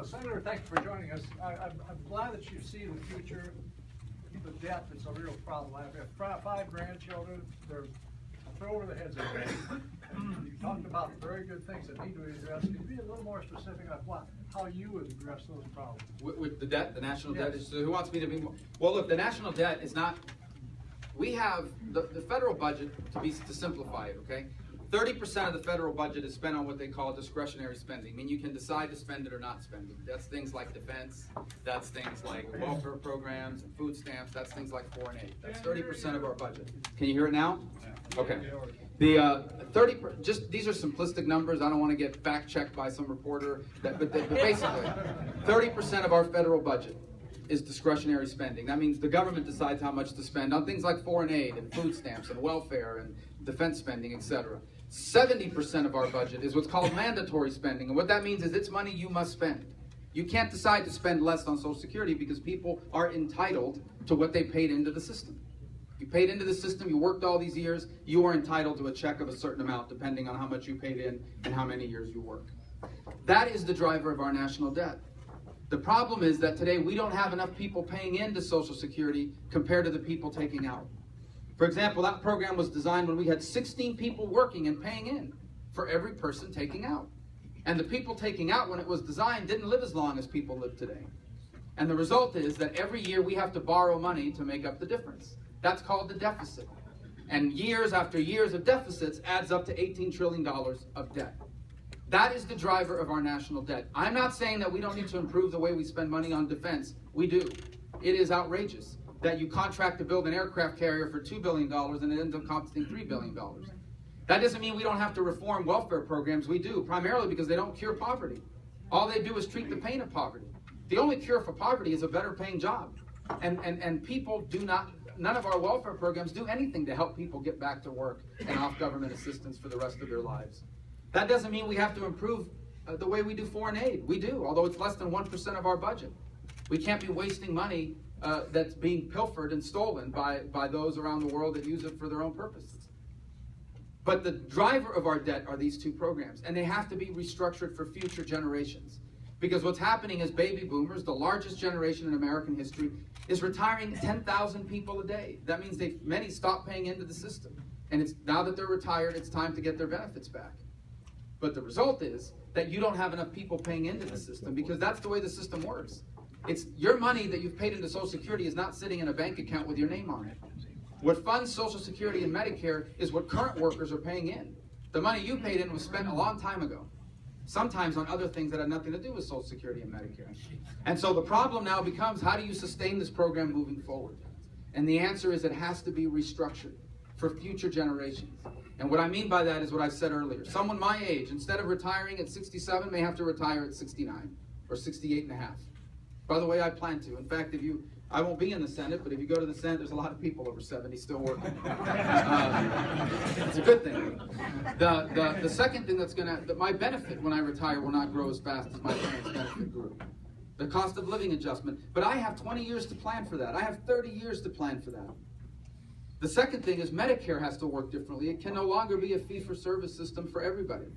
Senator, thank you for joining us. I'm glad that you see the future. The debt is a real problem. I have 5 grandchildren. They're over the heads of them. You talked about very good things that need to be addressed. Can you be a little more specific on how you would address those problems? With the debt, the national Yes. debt is, so who wants me to be more? Well, look, the national debt is not, we have the federal budget, to simplify it, okay? 30% of the federal budget is spent on what they call discretionary spending. I mean, you can decide to spend it or not spend it. That's things like defense, that's things like welfare programs and food stamps, that's things like foreign aid. That's 30% of our budget. Can you hear it now? Okay. The 30, just these are simplistic numbers. I don't want to get fact checked by some reporter. But basically, 30% of our federal budget is discretionary spending. That means the government decides how much to spend on things like foreign aid and food stamps and welfare and defense spending, etc. 70% of our budget is what's called mandatory spending. And what that means is it's money you must spend. You can't decide to spend less on Social Security because people are entitled to what they paid into the system. You paid into the system, you worked all these years, you are entitled to a check of a certain amount depending on how much you paid in and how many years you work. That is the driver of our national debt. The problem is that today we don't have enough people paying into Social Security compared to the people taking out. For example, that program was designed when we had 16 people working and paying in for every person taking out. And the people taking out when it was designed didn't live as long as people live today. And the result is that every year we have to borrow money to make up the difference. That's called the deficit. And years after years of deficits adds up to $18 trillion of debt. That is the driver of our national debt. I'm not saying that we don't need to improve the way we spend money on defense. We do. It is outrageous that you contract to build an aircraft carrier for $2 billion and it ends up costing $3 billion. That doesn't mean we don't have to reform welfare programs. We do, primarily because they don't cure poverty. All they do is treat the pain of poverty. The only cure for poverty is a better paying job. And people do not, none of our welfare programs do anything to help people get back to work and off government assistance for the rest of their lives. That doesn't mean we have to improve the way we do foreign aid. We do, although it's less than 1% of our budget. We can't be wasting money that's being pilfered and stolen by those around the world that use it for their own purposes. But the driver of our debt are these 2 programs, and they have to be restructured for future generations. Because what's happening is baby boomers, the largest generation in American history, is retiring 10,000 people a day. That means many stop paying into the system. And it's now that they're retired, it's time to get their benefits back. But the result is that you don't have enough people paying into the system because that's the way the system works. It's your money that you've paid into Social Security is not sitting in a bank account with your name on it. What funds Social Security and Medicare is what current workers are paying in. The money you paid in was spent a long time ago, sometimes on other things that had nothing to do with Social Security and Medicare. And so the problem now becomes, how do you sustain this program moving forward? And the answer is it has to be restructured for future generations. And what I mean by that is what I said earlier. Someone my age, instead of retiring at 67, may have to retire at 69 or 68 and a half. By the way, I plan to. In fact, I won't be in the Senate, but if you go to the Senate, there's a lot of people over 70 still working. It's a good thing. The second thing my benefit when I retire will not grow as fast as my parents' benefit grew. The cost of living adjustment. But I have 20 years to plan for that. I have 30 years to plan for that. The second thing is Medicare has to work differently. It can no longer be a fee-for-service system for everybody.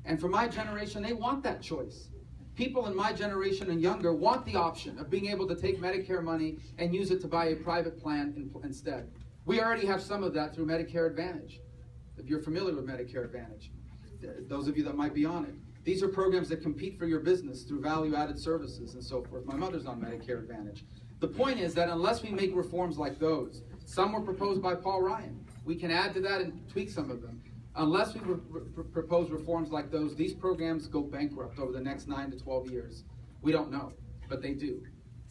And for my generation, they want that choice. People in my generation and younger want the option of being able to take Medicare money and use it to buy a private plan instead. We already have some of that through Medicare Advantage. If you're familiar with Medicare Advantage, those of you that might be on it. These are programs that compete for your business through value-added services and so forth. My mother's on Medicare Advantage. The point is that unless we make reforms like those, some were proposed by Paul Ryan. We can add to that and tweak some of them. Unless we propose reforms like those, these programs go bankrupt over the next 9 to 12 years. We don't know, but they do.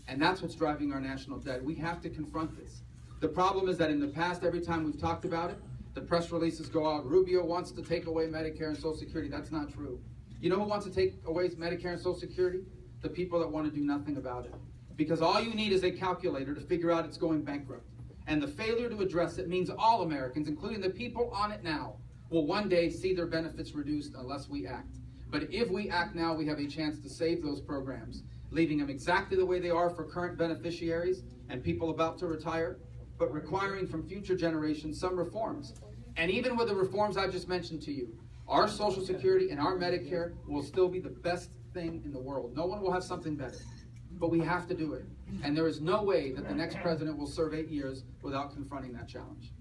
And that's what's driving our national debt. We have to confront this. The problem is that in the past, every time we've talked about it, the press releases go out, Rubio wants to take away Medicare and Social Security. That's not true. You know who wants to take away Medicare and Social Security? The people that want to do nothing about it. Because all you need is a calculator to figure out it's going bankrupt. And the failure to address it means all Americans, including the people on it now, will one day see their benefits reduced unless we act. But if we act now, we have a chance to save those programs, leaving them exactly the way they are for current beneficiaries and people about to retire, but requiring from future generations some reforms. And even with the reforms I just mentioned to you, our Social Security and our Medicare will still be the best thing in the world. No one will have something better. But we have to do it. And there is no way that the next president will serve 8 years without confronting that challenge.